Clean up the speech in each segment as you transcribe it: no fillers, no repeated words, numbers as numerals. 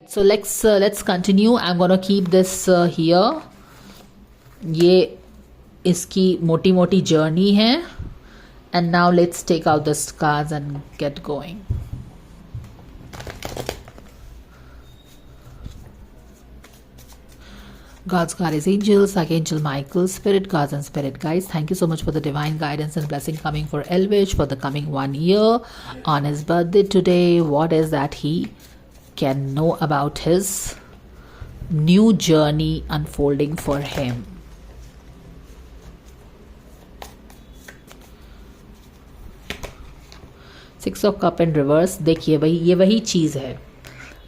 So let's continue. I'm gonna keep this here. ये इसकी मोटी मोटी जर्नी है. And now let's take out the cards and get going. God's card is angels, Archangel Michael, spirit guards and spirit guides. Thank you so much for the divine guidance and blessing coming for Elvish for the coming 1 year. On his birthday today, what is that he can know about his new journey unfolding for him? Six of Cup in reverse. देखिए भाई, ये वही चीज़ है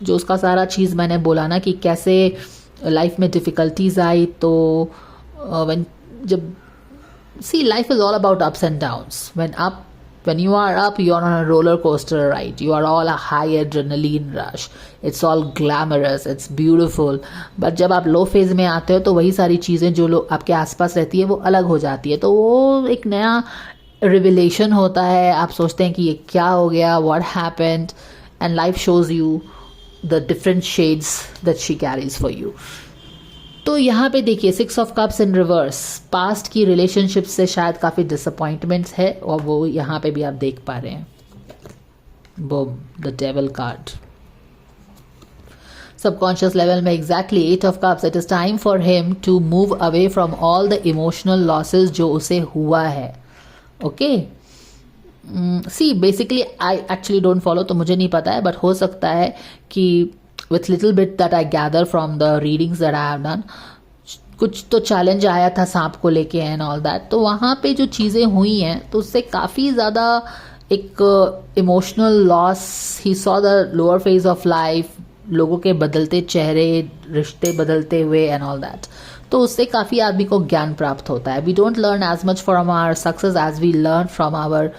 जो उसका सारा चीज़ मैंने बोला ना कि कैसे लाइफ में डिफ़िकल्टीज आई. तो when जब see life is all about ups and downs. When you are up, you are on a roller coaster ride. You are all a high adrenaline rush. It's all glamorous. It's beautiful. But जब आप लो phase में आते हो तो वही सारी चीज़ें जो लोग आपके आसपास रहती है वो अलग हो जाती है. तो वो एक नया रिविलेशन होता है. आप सोचते हैं कि ये क्या हो गया, what happened, and life shows you the different shades that she carries for you. तो यहाँ पे देखिए 6 of cups in reverse. Past की रिलेशनशिप से शायद काफ़ी डिसअपॉइंटमेंट्स है और वो यहाँ पे भी आप देख पा रहे हैं. Boom, the devil card. Subconscious level में exactly 8 of cups. It is time for him to move away from all the emotional losses जो उसे हुआ है. Okay see basically I actually don't follow, तो मुझे नहीं पता है, बट हो सकता है कि with little bit that I gather from the readings that I have done, कुछ तो चैलेंज आया था सांप को लेके एंड ऑल दैट. तो वहाँ पे जो चीज़ें हुई हैं तो उससे काफ़ी ज़्यादा एक emotional loss. He saw the lower phase of life, लोगों के बदलते चेहरे, रिश्ते बदलते हुए एंड ऑल दैट. तो उससे काफ़ी आदमी को ज्ञान प्राप्त होता है. We don't learn as much from our success as we learn from our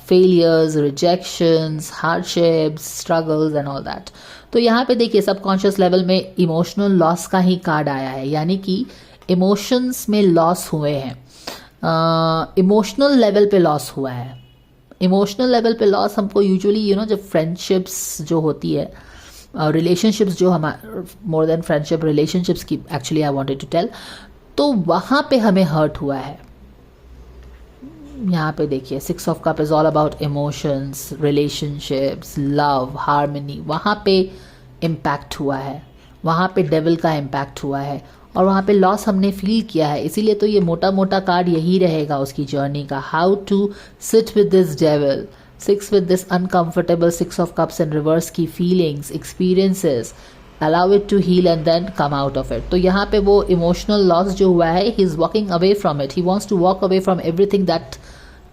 failures, rejections, hardships, struggles and all that. तो यहाँ पे देखिए सबकॉन्शियस लेवल में इमोशनल लॉस का ही कार्ड आया है, यानी कि इमोशंस में लॉस हुए हैं. इमोशनल लेवल पे लॉस हुआ है. इमोशनल लेवल पे लॉस हमको यूजुअली जब फ्रेंडशिप्स जो होती है, रिलेशनशिप्स जो हमारे, मोर देन फ्रेंडशिप, रिलेशनशिप्स की actually I wanted to tell, तो वहाँ पे हमें हर्ट हुआ है. यहाँ पे देखिए 6 of cup is all about emotions, relationships, love, harmony. वहाँ पे इम्पैक्ट हुआ है, वहाँ पे डेविल का इम्पैक्ट हुआ है और वहाँ पे लॉस हमने फील किया है. इसीलिए तो ये मोटा मोटा कार्ड यही रहेगा उसकी जर्नी का. How to sit with this devil. 6 with this uncomfortable 6 of cups in reverse की feelings, experiences, allow it to heal and then come out of it. तो यहाँ पे वो emotional loss जो हुआ है, he is walking away from it. He wants to walk away from everything that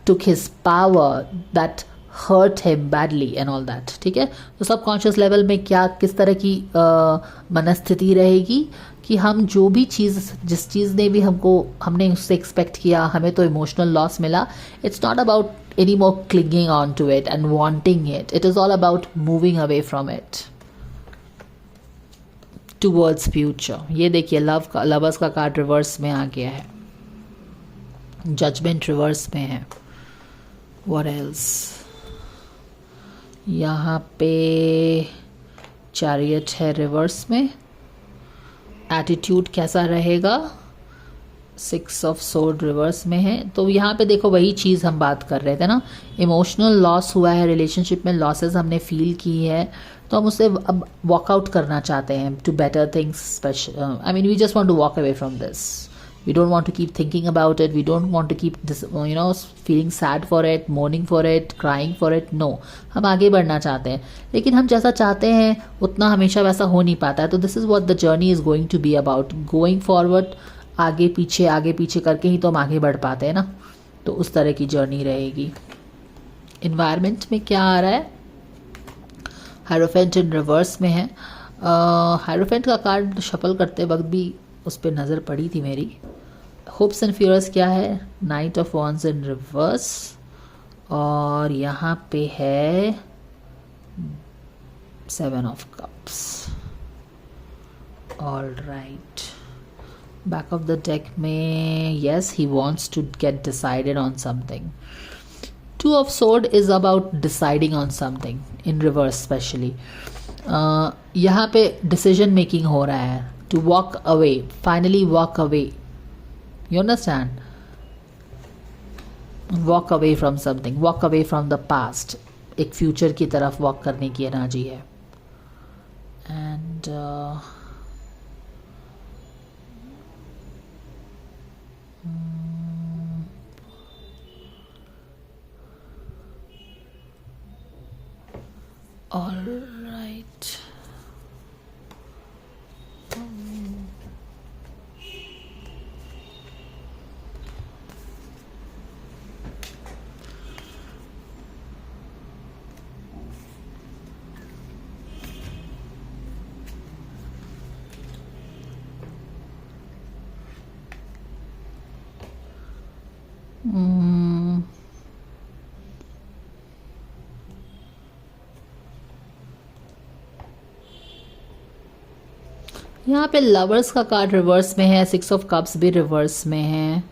took his power, that hurt him badly and all that. ठीक है. तो सबकॉन्शियस लेवल में क्या किस तरह की मनस्थिति रहेगी कि हम जो भी चीज़, जिस चीज़ ने भी हमने उससे एक्सपेक्ट किया, हमें तो इमोशनल लॉस मिला. It's not about any more clinging on to it and wanting it. It is all about moving away from it towards future. ये देखिए लवर्स का कार्ड रिवर्स में आ गया है. जजमेंट रिवर्स में है. What else? यहाँ पे चैरियट है रिवर्स में. एटीट्यूड कैसा रहेगा? 6 ऑफ सोर्ड रिवर्स में है. तो यहाँ पे देखो वही चीज़ हम बात कर रहे थे ना, इमोशनल लॉस हुआ है, रिलेशनशिप में लॉसेस हमने फील की है, तो हम उससे अब वॉकआउट करना चाहते हैं to better things. Special I mean we just want to walk away from this. We don't want to keep thinking about it. We don't want to keep this feeling sad for it, mourning for it, crying for it. No, हम आगे बढ़ना चाहते हैं, लेकिन हम जैसा चाहते हैं उतना हमेशा वैसा हो नहीं पाता है. तो this is what the journey is going to be about. Going forward, आगे पीछे करके ही तो हम आगे बढ़ पाते हैं ना. तो उस तरह की जर्नी रहेगी. इन्वायरमेंट में क्या आ रहा है? हायरोफेंट इन रिवर्स में है. हायरोफेंट का कार्ड शफल करते वक्त भी उस पर नज़र पड़ी थी मेरी. होप्स एंड फियर्स क्या है? Night of wands in reverse. और यहाँ पे है 7 of cups. All right. Back of the deck में yes, he wants to get decided on something. 2 of sword is about deciding on something in reverse especially. यहाँ पे decision making हो रहा है, to walk away, finally walk away, you understand, walk away from something, walk away from the past, एक future की तरफ walk करने की एनर्जी है. And all right. यहाँ पे लवर्स का कार्ड रिवर्स में है, 6 ऑफ कप्स भी रिवर्स में है.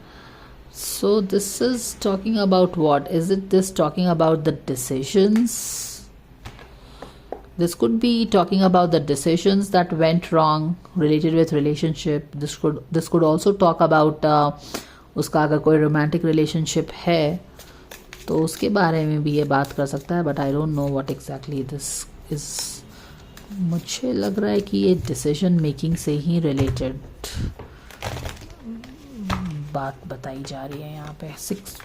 So this is talking about what? Is it this talking about the decisions? This could be talking about the decisions that went wrong related with relationship. This could also talk about उसका अगर कोई romantic relationship है तो उसके बारे में भी ये बात कर सकता है. But I don't know what exactly this is. मुझे लग रहा है कि ये decision making से ही related बात बताई जा रही है यहाँ पे. 6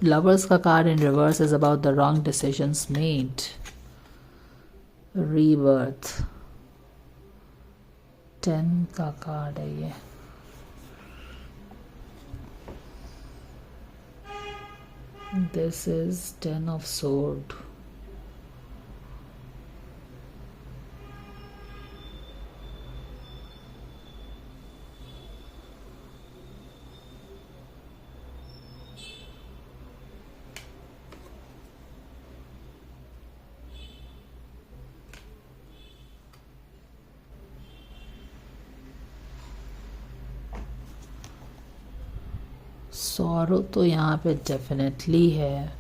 lovers का card in reverse is about the wrong decisions made. Rebirth 10 का कार्ड है ये. This is 10 of sword. Sorrow तो यहाँ पे डेफिनेटली है.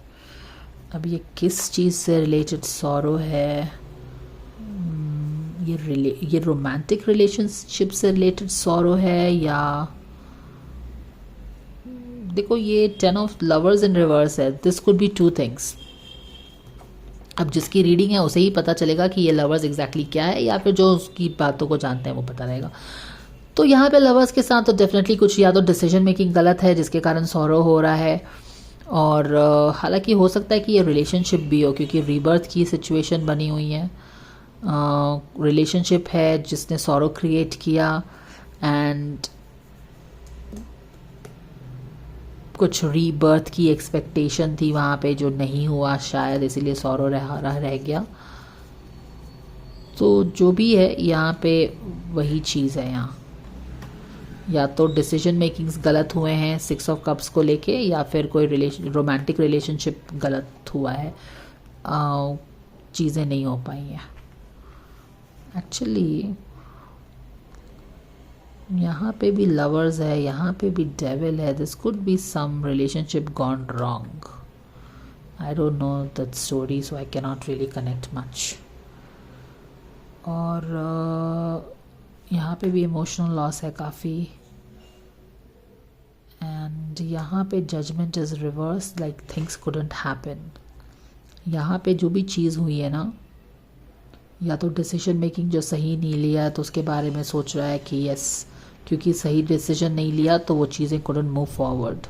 अब ये किस चीज़ से रिलेटेड सॉरो है? ये रोमांटिक रिलेशनशिप से रिलेटेड सॉरो है या देखो ये 10 ऑफ लवर्स इन रिवर्स है. This could B 2 things. अब जिसकी रीडिंग है उसे ही पता चलेगा कि ये लवर्स एग्जैक्टली क्या है, या फिर जो उसकी बातों को जानते हैं वो पता रहेगा. तो यहाँ पे लवर्स के साथ तो डेफिनेटली कुछ या तो डिसीजन मेकिंग गलत है जिसके कारण सॉरो हो रहा है, और हालांकि हो सकता है कि ये रिलेशनशिप भी हो क्योंकि रीबर्थ की सिचुएशन बनी हुई है. रिलेशनशिप है जिसने सॉरो क्रिएट किया एंड कुछ रीबर्थ की एक्सपेक्टेशन थी वहाँ पे जो नहीं हुआ शायद, इसीलिए सॉरो रह गया. तो जो भी है यहाँ पे वही चीज़ है. यहाँ या तो डिसीजन मेकिंग्स गलत हुए हैं 6 ऑफ कप्स को लेके, या फिर कोई रोमांटिक रिलेशनशिप गलत हुआ है, चीज़ें नहीं हो पाई हैं. एक्चुअली यहाँ पे भी लवर्स है, यहाँ पे भी डेविल है. This could be some relationship gone wrong. I don't know that story so I can not really connect much. और यहाँ पे भी इमोशनल लॉस है काफ़ी. एंड यहाँ पे judgement is reverse, like things couldn't happen. यहाँ पे जो भी चीज़ हुई है ना, या तो डिसीजन मेकिंग जो सही नहीं लिया तो उसके बारे में सोच रहा है कि यस क्योंकि सही डिसीजन नहीं लिया तो वो चीज़ें कुडंट मूव फॉरवर्ड.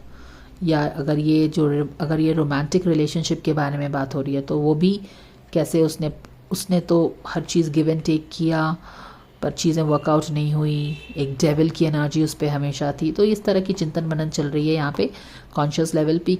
या अगर ये रोमांटिक रिलेशनशिप के बारे में बात हो रही है तो वो भी कैसे उसने तो हर चीज़ गिव एंड टेक किया पर चीज़ें वर्कआउट नहीं हुई. एक डेविल की एनर्जी उस पर हमेशा थी. तो इस तरह की चिंतन मनन चल रही है यहाँ पे कॉन्शियस लेवल पे.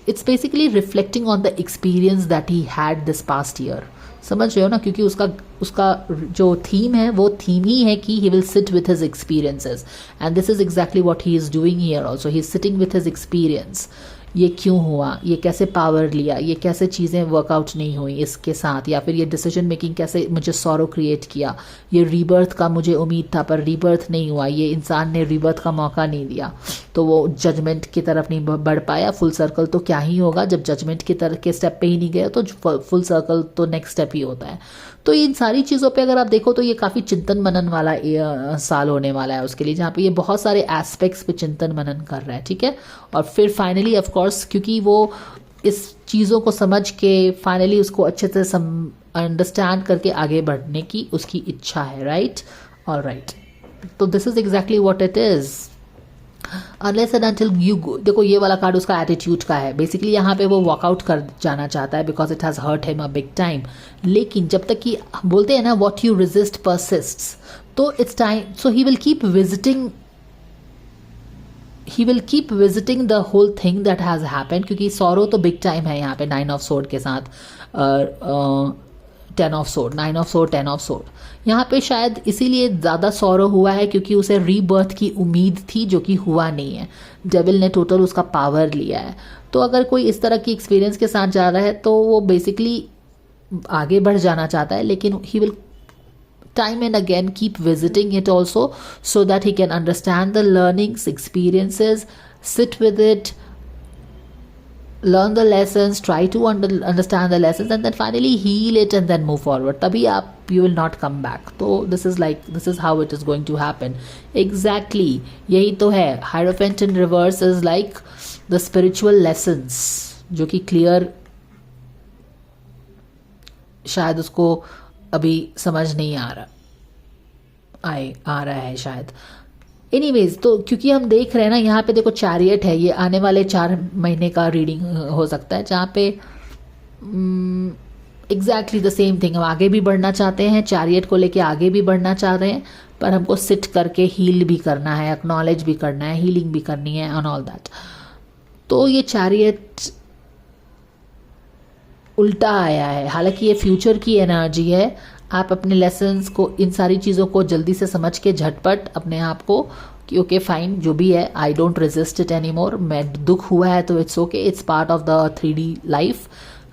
It's basically reflecting on the experience that he had this past year. समझ रहे हो ना, क्योंकि उसका जो थीम है वो थीम ही है कि he will sit with his experiences, and this is exactly what he is doing here also. He is sitting with his experience. ये क्यों हुआ, ये कैसे पावर लिया, ये कैसे चीज़ें वर्कआउट नहीं हुई इसके साथ, या फिर ये डिसीजन मेकिंग कैसे मुझे सॉरो क्रिएट किया, ये रीबर्थ का मुझे उम्मीद था पर रीबर्थ नहीं हुआ, ये इंसान ने रीबर्थ का मौका नहीं दिया तो वो जजमेंट की तरफ नहीं बढ़ पाया। फुल सर्कल तो क्या ही होगा, जब जजमेंट की तरफ के स्टेप पे ही नहीं गया तो फुल सर्कल तो नेक्स्ट स्टेप ही होता है। तो इन सारी चीज़ों पे अगर आप देखो तो ये काफ़ी चिंतन मनन वाला साल होने वाला है उसके लिए, जहाँ पे ये बहुत सारे एस्पेक्ट्स पे चिंतन मनन कर रहा है, ठीक है। और फिर फाइनली ऑफ कोर्स क्योंकि वो इस चीज़ों को समझ के फाइनली उसको अच्छे से अंडरस्टैंड करके आगे बढ़ने की उसकी इच्छा है, राइट। ऑल राइट, तो this is exactly what it is. Unless and until you देखो ये वाला कार्ड उसका एटीट्यूड का है, बेसिकली यहाँ पे वो वॉकआउट कर जाना चाहता है because it has hurt him a big time. लेकिन जब तक कि बोलते हैं ना व्हाट यू रेजिस्ट परसिस्ट्स, तो it's time, so he will keep visiting the whole thing that has happened, क्योंकि सॉरो तो बिग टाइम है यहाँ पे 9 ऑफ सोर्ड के साथ 10 of sword, 9 of sword 10 of sword. यहाँ पे शायद इसीलिए ज़्यादा सॉरो हुआ है क्योंकि उसे रीबर्थ की उम्मीद थी जो कि हुआ नहीं है। डेविल ने टोटल उसका पावर लिया है। तो अगर कोई इस तरह की एक्सपीरियंस के साथ जा रहा है तो वो बेसिकली आगे बढ़ जाना चाहता है, लेकिन he will time and again keep visiting it also so that he can understand the learnings, experiences, sit with it, learn the lessons, try to understand the lessons, and then finally heal it and then move forward. Tabhi you will not come back. So this is how it is going to happen. Exactly, yahi to hai. Hierophant in reverse is like the spiritual lessons जो कि clear शायद उसको अभी समझ नहीं आ रहा है शायद। एनीवेज, तो क्योंकि हम देख रहे हैं ना यहाँ पे देखो चैरियट है, ये आने वाले 4 महीने का रीडिंग हो सकता है जहाँ पे एग्जैक्टली द सेम थिंग, हम आगे भी बढ़ना चाहते हैं, चैरियट को लेके आगे भी बढ़ना चाह रहे हैं, पर हमको सिट करके हील भी करना है, एक्नॉलेज भी करना है, हीलिंग भी करनी है एंड ऑल दैट। तो ये चैरियट उल्टा आया है, हालांकि ये फ्यूचर की एनर्जी है। आप अपने लेसन्स को, इन सारी चीज़ों को जल्दी से समझ के झटपट अपने आप को कि ओके फाइन जो भी है, I don't resist it any more, मैं दुख हुआ है तो it's okay, it's part of the 3D life,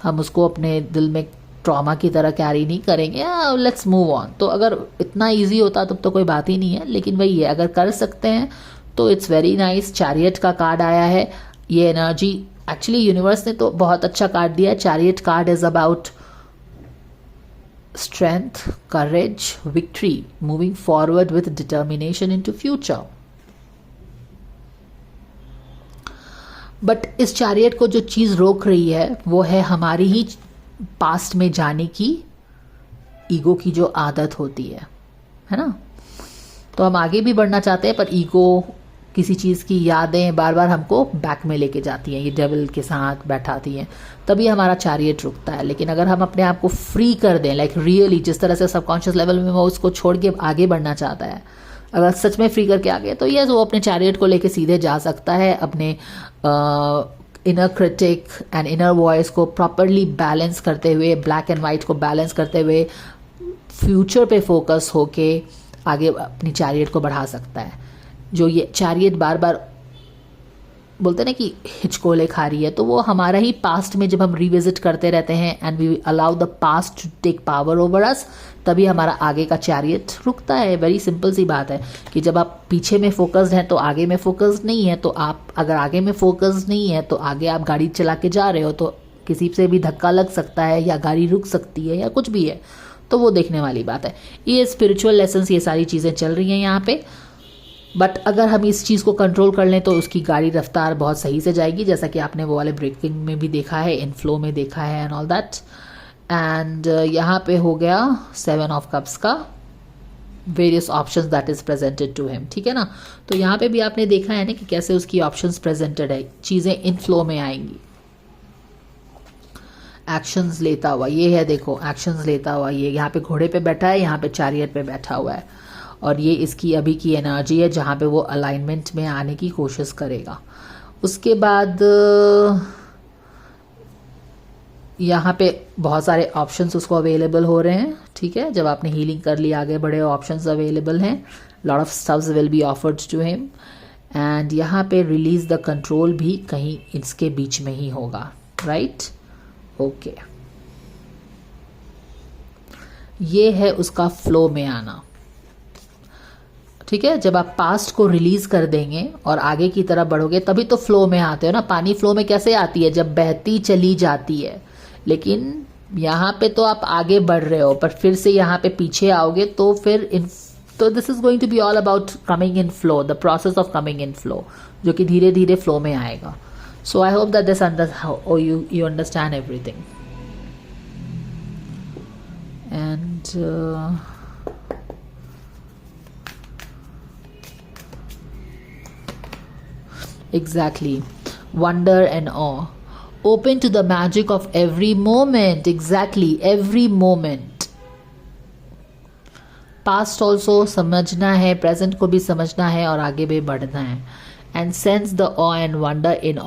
हम उसको अपने दिल में ट्रॉमा की तरह कैरी नहीं करेंगे, लेट्स मूव ऑन। तो अगर इतना ईजी होता तब तो कोई बात ही नहीं है, लेकिन वही है अगर कर सकते हैं तो इट्स वेरी नाइस। चैरियट का कार्ड आया है, ये एनर्जी एक्चुअली यूनिवर्स ने तो बहुत अच्छा कार्ड दिया है। Chariot card is about strength, courage, victory, moving forward with determination into future. But इस चैरियट को जो चीज़ रोक रही है वो है हमारी ही पास्ट में जाने की ईगो की जो आदत होती है ना। तो हम आगे भी बढ़ना चाहते हैं पर ईगो किसी चीज़ की यादें बार बार हमको बैक में लेके जाती हैं, ये डेविल के साथ बैठाती हैं, तभी हमारा चैरियट रुकता है। लेकिन अगर हम अपने आप को फ्री कर दें, लाइक रियली जिस तरह से सबकॉन्शियस लेवल में वो उसको छोड़ के आगे बढ़ना चाहता है, अगर सच में फ्री करके आ गए तो ये वो अपने चैरियट को लेके सीधे जा सकता है, अपने inner critic and inner voice को प्रॉपरली बैलेंस करते हुए, ब्लैक एंड वाइट को बैलेंस करते हुए, फ्यूचर पे फोकस होके आगे अपनी चैरियट को बढ़ा सकता है। जो ये चैरियट बार बार बोलते हैं ना कि हिचकोले खा रही है, तो वो हमारा ही पास्ट में जब हम रिविजिट करते रहते हैं and we allow the past to take power over us, तभी हमारा आगे का चैरियट रुकता है। वेरी सिंपल सी बात है कि जब आप पीछे में फोकस्ड हैं तो आगे में फोकस्ड नहीं है, तो आप अगर आगे में फोकस्ड नहीं है तो आगे आप गाड़ी चला के जा रहे हो तो किसी से भी धक्का लग सकता है या गाड़ी रुक सकती है या कुछ भी है, तो वो देखने वाली बात है। ये स्पिरिचुअल लेसन्स, ये सारी चीज़ें चल रही हैं यहाँ पे, बट अगर हम इस चीज़ को कंट्रोल कर लें तो उसकी गाड़ी रफ्तार बहुत सही से जाएगी, जैसा कि आपने वो वाले ब्रेकिंग में भी देखा है, इन फ्लो में देखा है एंड ऑल दैट। एंड यहाँ पे हो गया 7 ऑफ कप्स का various options that is presented to him, ठीक है ना। तो यहाँ पे भी आपने देखा है ना कि कैसे उसकी ऑप्शंस प्रेजेंटेड है, चीज़ें इन फ्लो में आएंगी। एक्शंस लेता हुआ, ये है देखो एक्शंस लेता हुआ, ये यहाँ पे घोड़े पे बैठा है, यहाँ पे चैरियट पे बैठा हुआ है, और ये इसकी अभी की एनर्जी है जहाँ पे वो अलाइनमेंट में आने की कोशिश करेगा। उसके बाद यहाँ पे बहुत सारे ऑप्शंस उसको अवेलेबल हो रहे हैं, ठीक है। जब आपने हीलिंग कर ली, आगे बड़े ऑप्शंस अवेलेबल हैं, lot of stuffs will be offered to him and यहाँ पे रिलीज द कंट्रोल भी कहीं इसके बीच में ही होगा, राइट? ओके, ये है उसका फ्लो में आना। ठीक है, जब आप पास्ट को रिलीज कर देंगे और आगे की तरफ बढ़ोगे तभी तो फ्लो में आते हो ना। पानी फ्लो में कैसे आती है? जब बहती चली जाती है। लेकिन यहाँ पे तो आप आगे बढ़ रहे हो, पर फिर से यहाँ पे पीछे आओगे तो फिर तो this is going to be all about coming in flow, the process of coming in flow, जो कि धीरे धीरे फ्लो में आएगा। So I hope that this you understand everything. And exactly, wonder and awe, open to the magic of every moment. Exactly, every moment. Past also समझना है, present को भी समझना है और आगे भी बढ़ना है. And sense the awe and wonder in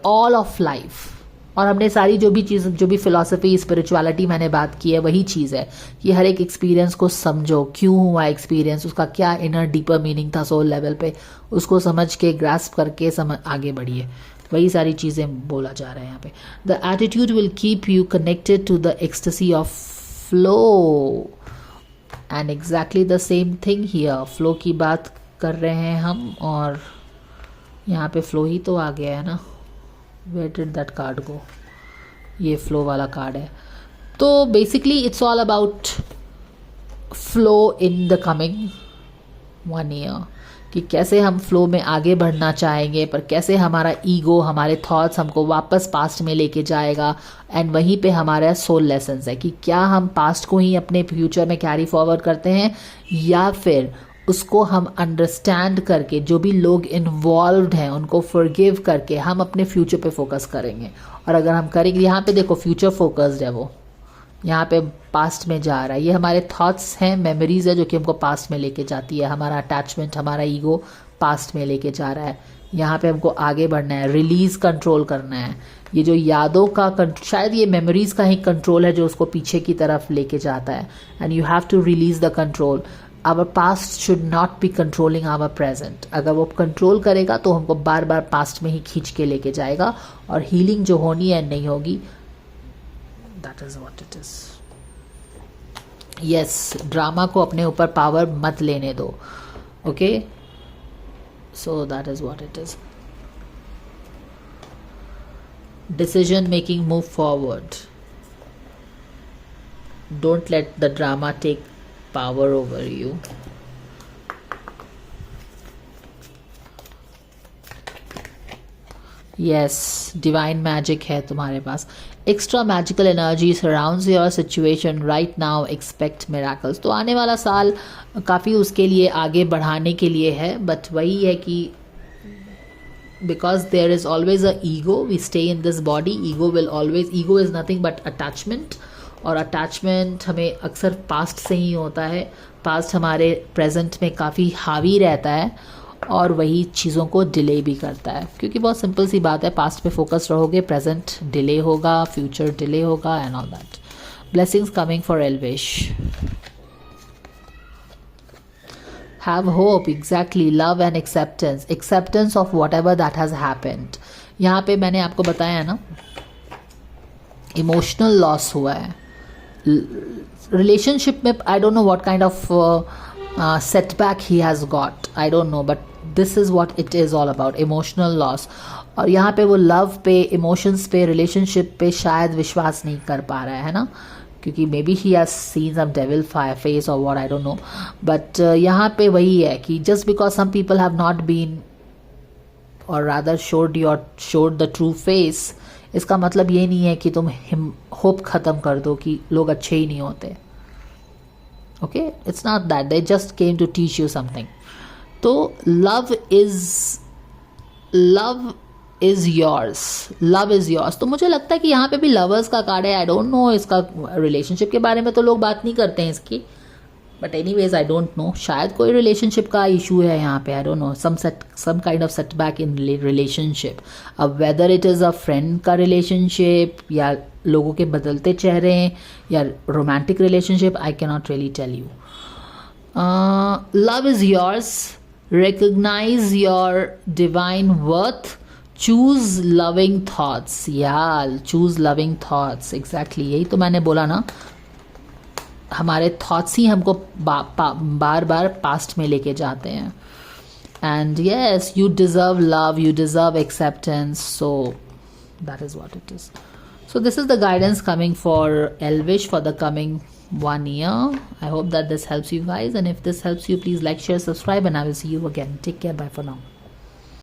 all of life. और हमने सारी जो भी फिलॉसफी, स्पिरिचुअलिटी मैंने बात की है, वही चीज़ है कि हर एक एक्सपीरियंस को समझो, क्यों हुआ एक्सपीरियंस, उसका क्या इनर डीपर मीनिंग था सोल लेवल पे, उसको समझ के ग्रास्प करके आगे बढ़िए। वही सारी चीज़ें बोला जा रहा है यहाँ पे। The attitude will keep you connected to the ecstasy of flow, and exactly the same thing here. Flow की बात कर रहे हैं हम और यहाँ पे फ्लो ही तो आ गया है ना। Where did that card go? ये फ्लो वाला कार्ड है। तो basically it's all about flow in the coming 1 year, कि कैसे हम फ्लो में आगे बढ़ना चाहेंगे, पर कैसे हमारा ईगो, हमारे थॉट्स हमको वापस पास्ट में लेके जाएगा। एंड वहीं पे हमारा सोल लेसन्स है कि क्या हम पास्ट को ही अपने फ्यूचर में कैरी फॉरवर्ड करते हैं, या फिर उसको हम अंडरस्टैंड करके, जो भी लोग इन्वॉल्व्ड हैं उनको फॉरगिव करके हम अपने फ्यूचर पे फोकस करेंगे। और अगर हम करेंगे, यहाँ पे देखो फ्यूचर फोकस्ड है वो, यहाँ पे पास्ट में जा रहा है। ये हमारे थॉट्स हैं, मेमोरीज है जो कि हमको पास्ट में लेके जाती है। हमारा अटैचमेंट, हमारा ईगो पास्ट में लेके जा रहा है। यहाँ पे हमको आगे बढ़ना है, रिलीज कंट्रोल करना है। ये जो यादों का शायद ये मेमोरीज का ही कंट्रोल है जो उसको पीछे की तरफ लेके जाता है। And you have to release the control. Our past should not be controlling our present. अगर वो कंट्रोल करेगा तो हमको बार बार पास्ट में ही खींच के लेके जाएगा, और हीलिंग जो होनी है नहीं होगी। That is what it is. Yes, drama को अपने ऊपर पावर मत लेने दो। Okay, so that is what it is. Decision making, move forward. Don't let the drama take power over you. Yes, divine magic है तुम्हारे पास। Extra magical energy surrounds your situation right now. Expect miracles. तो आने वाला साल काफ़ी उसके लिए आगे बढ़ाने के लिए है, बट वही है कि because there is always a ego, we stay in this body. Ego is nothing but attachment. और अटैचमेंट हमें अक्सर पास्ट से ही होता है। पास्ट हमारे प्रेजेंट में काफ़ी हावी रहता है और वही चीज़ों को डिले भी करता है, क्योंकि बहुत सिंपल सी बात है, पास्ट पे फोकस रहोगे, प्रेजेंट डिले होगा, फ्यूचर डिले होगा, and all that. Blessings coming for Elvish. Have hope, exactly, love and acceptance of what ever that has happened. यहाँ पे मैंने आपको बताया ना, इमोशनल लॉस हुआ है रिलेशनशिप में। आई don't know what kind of setback he has got, I don't know, but this is what it is all about, emotional loss. और यहाँ पे वो लव पे, इमोशंस पे, रिलेशनशिप पे शायद विश्वास नहीं कर पा रहा है ना, क्योंकि may be he has seen some devil face और what, I don't know. But यहाँ पे वही है कि just because some people have not been or rather showed the true face, इसका मतलब ये नहीं है कि तुम होप ख़त्म कर दो कि लोग अच्छे ही नहीं होते। Okay, it's not that, they just came to teach you something. तो लव इज़ योर्स। तो मुझे लगता है कि यहाँ पे भी लवर्स का कार्ड है। आई डोंट नो, इसका रिलेशनशिप के बारे में तो लोग बात नहीं करते हैं इसकी, but anyways I don't know, शायद कोई रिलेशनशिप का इशू है यहाँ पे। I don't know, some kind of setback in relationship. अब whether it is a friend का रिलेशनशिप, या लोगों के बदलते चेहरे हैं, या romantic relationship, I can not really tell you. Love is yours, recognize your divine worth, choose loving thoughts. Yeah, choose loving thoughts. Exactly, यही तो मैंने बोला ना, हमारे थॉट्स ही हमको बार बार पास्ट में लेके जाते हैं. And yes, you deserve love, you deserve acceptance. So that is what it is. So this is the guidance coming for Elvish for the coming 1 year. I hope that this helps you guys, and if this helps you, please like, share, subscribe, and I will see you again. Take care. Bye for now.